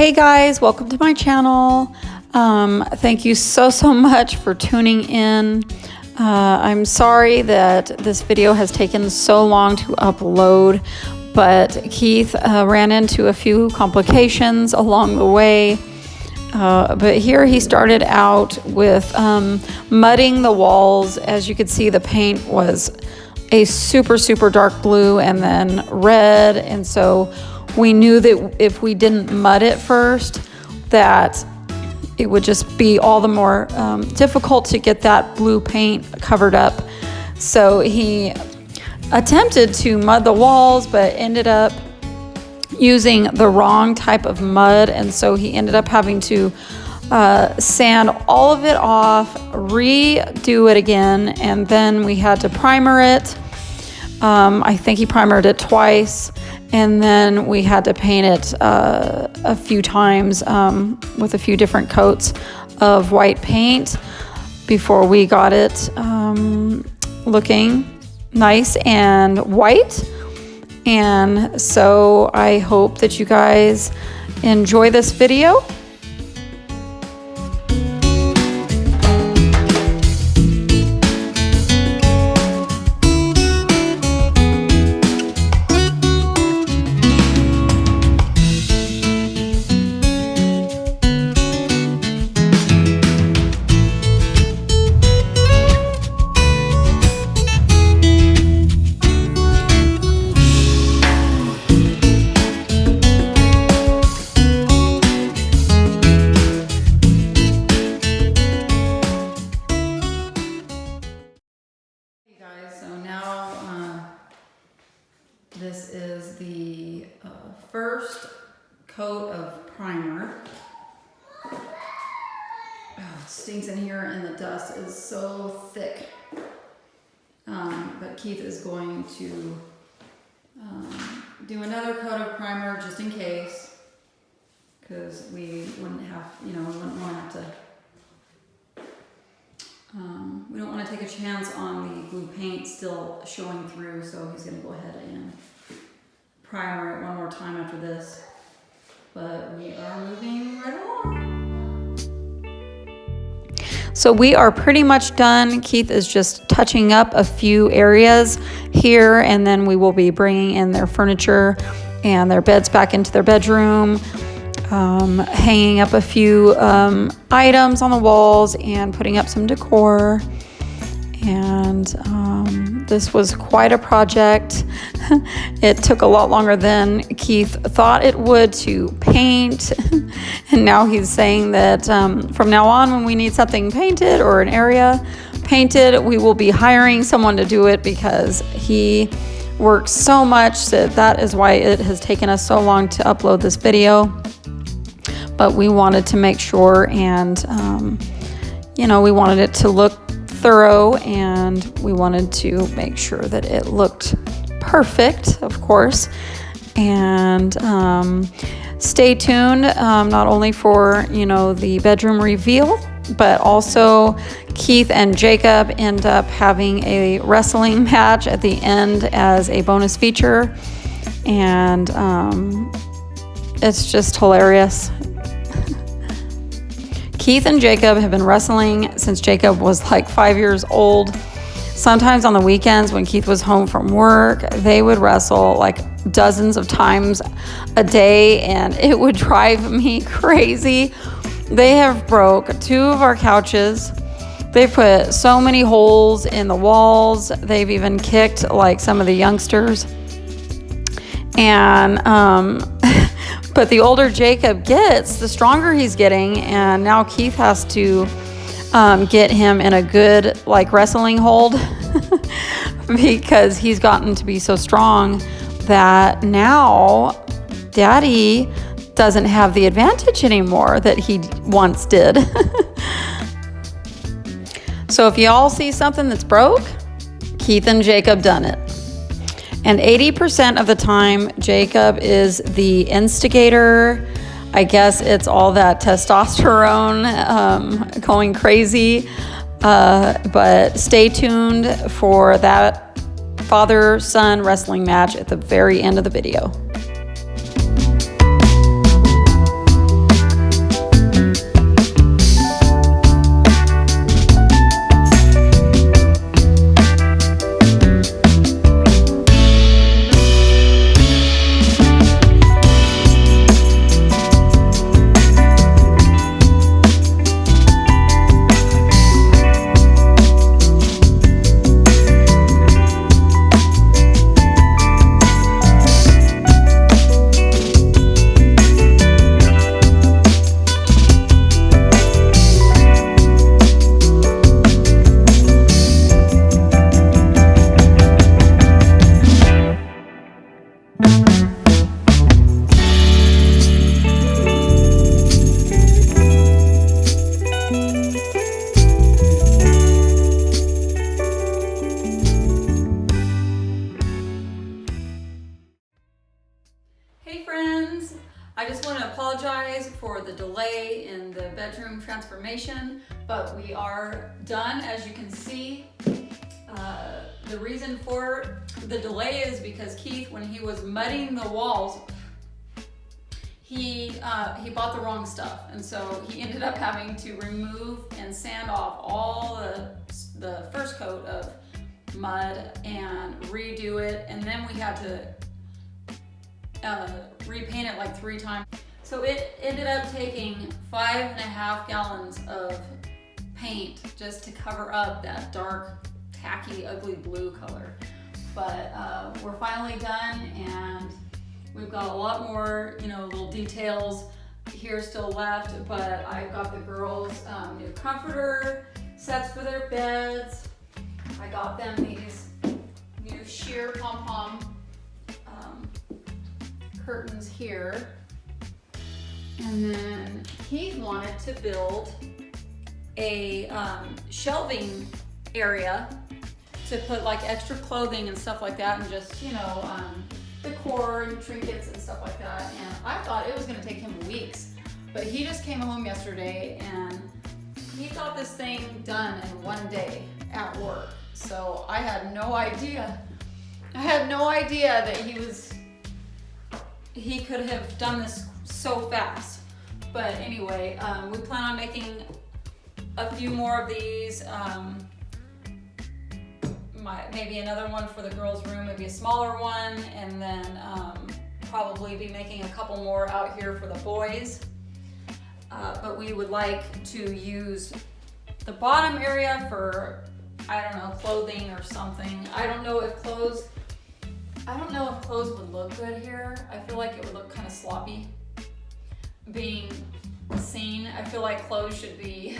Hey guys, welcome to my channel. Thank you so much for tuning in. I'm sorry that this video has taken so long to upload, but Keith ran into a few complications along the way. But here he started out with mudding the walls. As you could see, the paint was a super dark blue and then red, and so we knew that if we didn't mud it first, that it would just be all the more difficult to get that blue paint covered up. So he attempted to mud the walls, but ended up using the wrong type of mud, and so he ended up having to sand all of it off, redo it again, and then we had to primer it. I think he primered it twice, and then we had to paint it a few times with a few different coats of white paint before we got it looking nice and white. And so I hope that you guys enjoy this video. This is the first coat of primer. Oh, it stinks in here and the dust is so thick. But Keith is going to do another coat of primer just in case, because we wouldn't have, we wouldn't want to have to we don't want to take a chance on the blue paint still showing through, so he's going to go ahead and primer it one more time after this. But we are moving right along. So we are pretty much done. Keith is just touching up a few areas here, and then we will be bringing in their furniture and their beds back into their bedroom. Hanging up a few items on the walls and putting up some decor. And this was quite a project. It took a lot longer than Keith thought it would to paint. And now he's saying that from now on, when we need something painted or an area painted, we will be hiring someone to do it, because he works so much that is why it has taken us so long to upload this video. But we wanted to make sure, and we wanted it to look thorough, and we wanted to make sure that it looked perfect, of course. And stay tuned, not only for the bedroom reveal, but also Keith and Jacob end up having a wrestling match at the end as a bonus feature, and it's just hilarious. Keith and Jacob have been wrestling since Jacob was like 5 years old. Sometimes on the weekends when Keith was home from work, they would wrestle like dozens of times a day, and it would drive me crazy. They have broke 2 of our couches. They've put so many holes in the walls. They've even kicked like some of the youngsters. And but the older Jacob gets, the stronger he's getting, and now Keith has to get him in a good wrestling hold because he's gotten to be so strong that now Daddy doesn't have the advantage anymore that he once did. So if y'all see something that's broke, Keith and Jacob done it. And 80% of the time, Jacob is the instigator. I guess it's all that testosterone going crazy. But stay tuned for that father-son wrestling match at the very end of the video. friends. I just want to apologize for the delay in the bedroom transformation, but we are done, as you can see. The reason for the delay is because Keith, when he was mudding the walls, he bought the wrong stuff, and so he ended up having to remove and sand off all the first coat of mud and redo it, and then we had to repaint it like 3 times. So it ended up taking 5.5 gallons of paint just to cover up that dark, tacky, ugly blue color. But we're finally done, and we've got a lot more, little details here still left, but I've got the girls new comforter sets for their beds. I got them these new sheer pom-pom curtains here. And then Keith wanted to build a shelving area to put like extra clothing and stuff like that, and just, decor and trinkets and stuff like that. And I thought it was gonna take him weeks, but he just came home yesterday and he got this thing done in 1 day at work. So I had no idea. That he could have done this so fast. But anyway, we plan on making a few more of these. Maybe another one for the girls' room, maybe a smaller one, and then probably be making a couple more out here for the boys. But we would like to use the bottom area for, I don't know, clothing or something. I don't know if clothes would look good here. I feel like it would look kind of sloppy being seen. I feel like clothes should be,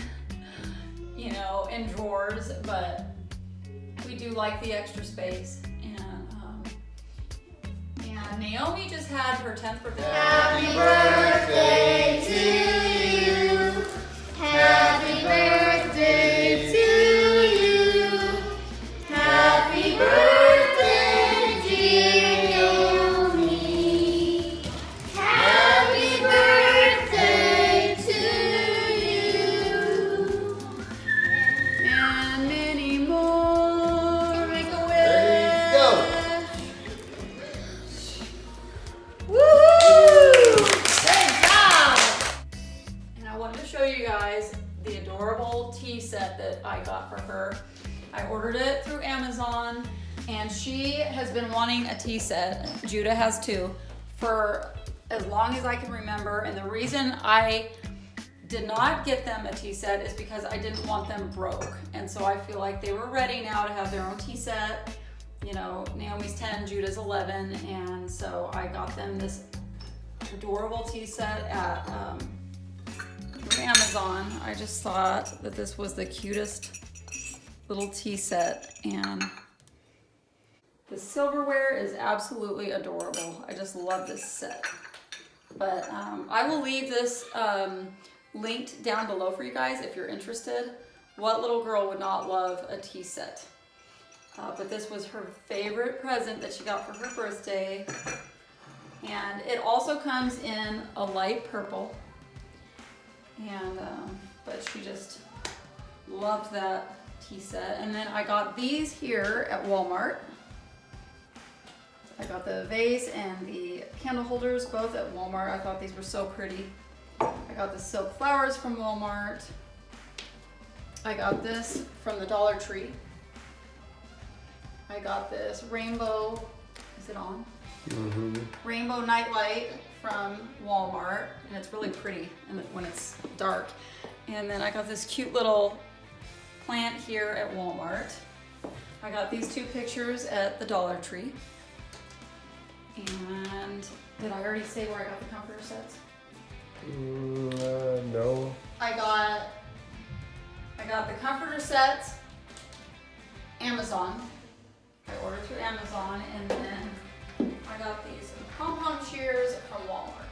in drawers, but we do like the extra space. And Naomi just had her 10th birthday. Happy birthday to you. Happy birthday to you. Happy birthday, dear Naomi. Happy birthday to you. And many more. Make a wish. There you go. Woohoo! Great job! And I wanted to show you guys the adorable tea set that I got for her. I ordered it through Amazon, and she has been wanting a tea set. Judah has too, for as long as I can remember. And the reason I did not get them a tea set is because I didn't want them broke. And so I feel like they were ready now to have their own tea set. Naomi's 10, Judah's 11, and so I got them this adorable tea set at through Amazon. I just thought that this was the cutest little tea set, and the silverware is absolutely adorable. I just love this set. But I will leave this linked down below for you guys if you're interested. What little girl would not love a tea set? But this was her favorite present that she got for her birthday. And it also comes in a light purple. And, but she just loved that tea set. And then I got these here at Walmart. I got the vase and the candle holders both at Walmart. I thought these were so pretty. I got the silk flowers from Walmart. I got this from the Dollar Tree. I got this rainbow, is it on? Mm-hmm. Rainbow nightlight from Walmart, and it's really pretty when it's dark. And then I got this cute little plant here at Walmart. I got these 2 pictures at the Dollar Tree. And did I already say where I got the comforter sets? No. I got the comforter sets, Amazon. I ordered through Amazon, and then I got these pom-pom shears from Walmart.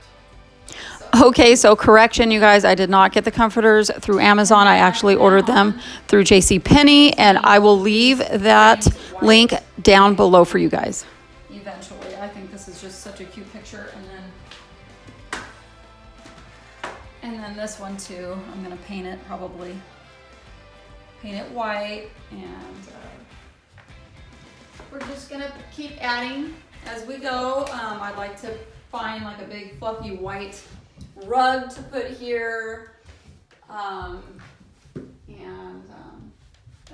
Okay, so correction, you guys, I did not get the comforters through Amazon. I actually ordered them through JCPenney, and I will leave that link down below for you guys. Eventually, I think this is just such a cute picture, and then And then this one too, I'm gonna paint it probably. Paint it white, and we're just gonna keep adding as we go. I'd like to find like a big fluffy white rug to put here, and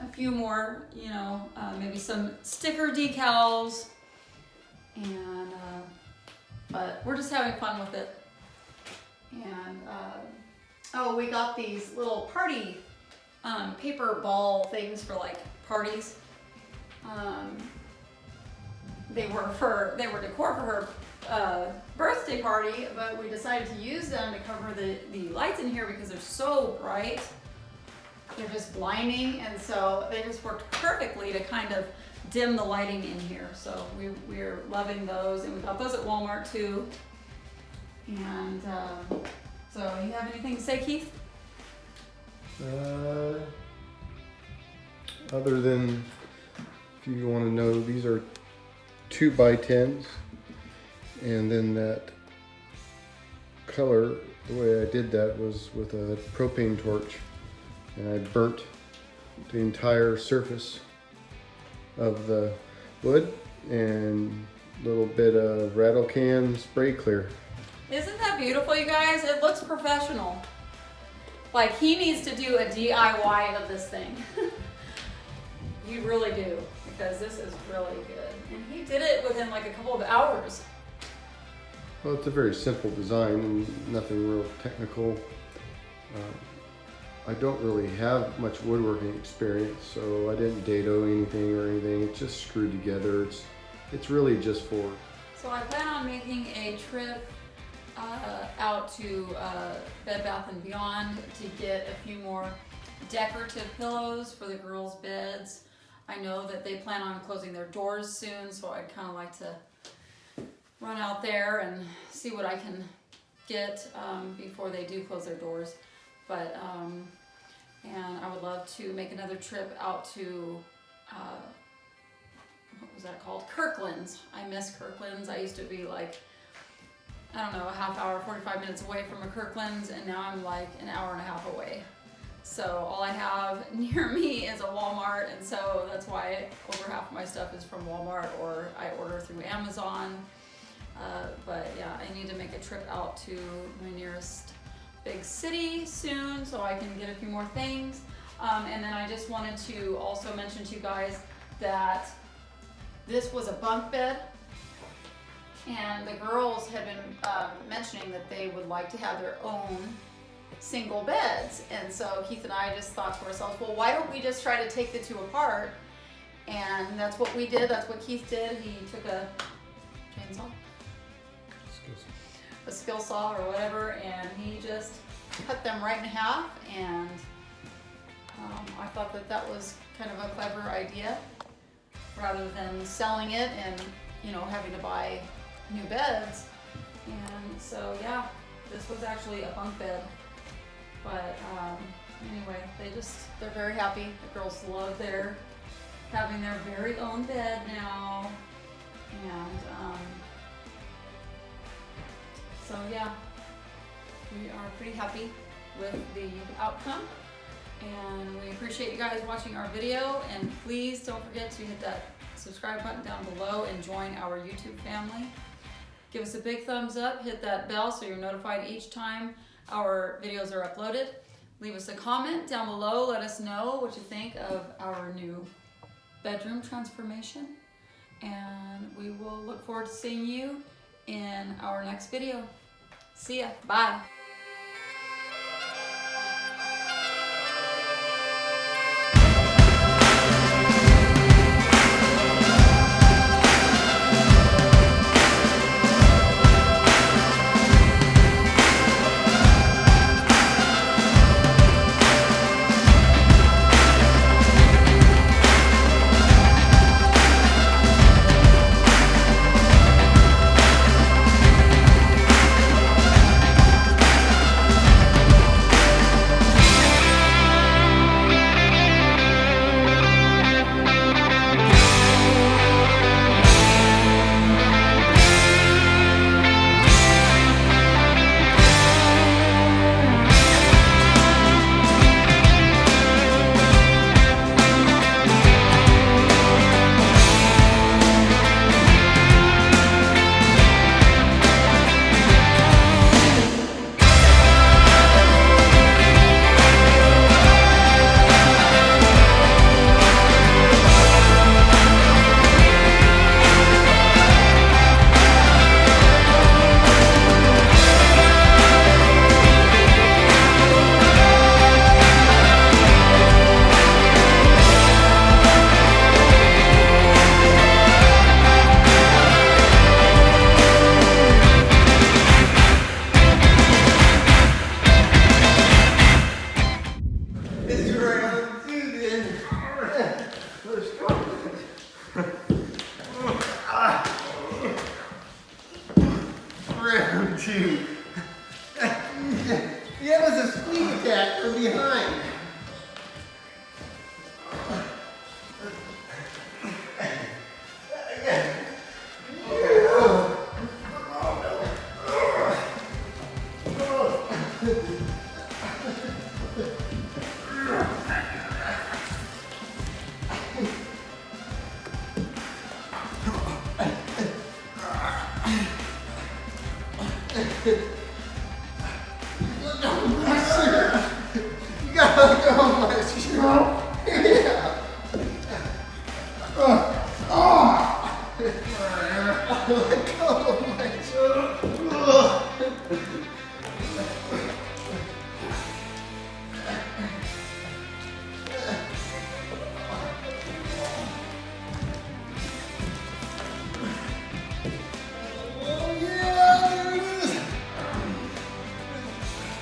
a few more, you know, maybe some sticker decals, and but we're just having fun with it. And oh, we got these little party paper ball things for like parties. They were decor for her birthday party, but we decided to use them to cover the lights in here because they're so bright. They're just blinding, and so they just worked perfectly to kind of dim the lighting in here. So we're loving those, and we got those at Walmart too. And so you have anything to say, Keith? Other than, if you want to know, these are 2x10s, and then that color, the way I did that was with a propane torch, and I burnt the entire surface of the wood and a little bit of rattle can spray clear. Isn't that beautiful, you guys? It looks professional. Like, he needs to do a DIY of this thing. You really do, because this is really good. And he did it within like a couple of hours. Well, it's a very simple design and nothing real technical. I don't really have much woodworking experience, so I didn't dado anything or anything. It's just screwed together. It's really just for. So I plan on making a trip out to Bed Bath & Beyond to get a few more decorative pillows for the girls' beds. I know that they plan on closing their doors soon, so I'd kind of like to run out there and see what I can get before they do close their doors. But and I would love to make another trip out to what was that called? Kirkland's. I miss Kirkland's. I used to be like, I don't know, a half hour, 45 minutes away from a Kirkland's, and now I'm like an hour and a half away. So all I have near me is a Walmart, and so that's why over half of my stuff is from Walmart, or I order through Amazon. But yeah, I need to make a trip out to my nearest big city soon so I can get a few more things. And then I just wanted to also mention to you guys that this was a bunk bed, and the girls had been mentioning that they would like to have their own single beds. And so Keith and I just thought to ourselves, well, why don't we just try to take the two apart? And that's what we did. That's what Keith did. He took a chainsaw, a skill saw or whatever, and he just cut them right in half. And I thought that that was kind of a clever idea, rather than selling it and, you know, having to buy new beds. And so yeah, this was actually a bunk bed. But anyway, they're very happy. The girls love having their very own bed now. And so yeah, we are pretty happy with the outcome. And we appreciate you guys watching our video. And please don't forget to hit that subscribe button down below and join our YouTube family. Give us a big thumbs up, hit that bell so you're notified each time our videos are uploaded. Leave us a comment down below. Let us know what you think of our new bedroom transformation. And we will look forward to seeing you in our next video. See ya. Bye. That was a sneak attack from behind.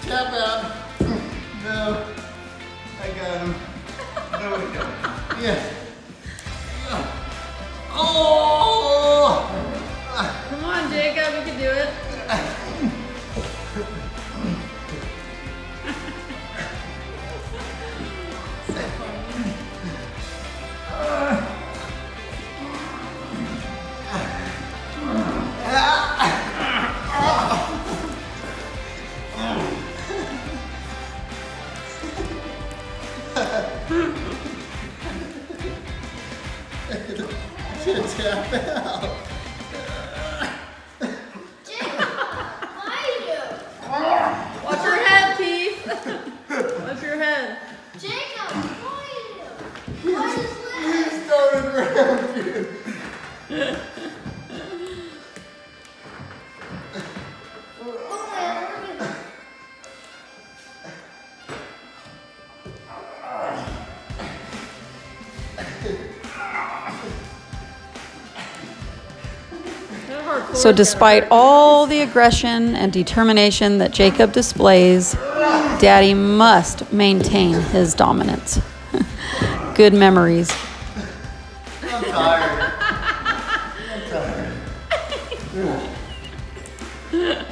Tap out. No. I got him. There we go. Yeah. Oh! Come on, Jacob, you can do it. Tap out. Watch your head, Keith. Watch your head. Jacob, why you started around you. So despite all the aggression and determination that Jacob displays, Daddy must maintain his dominance. Good memories. I'm tired. I'm tired.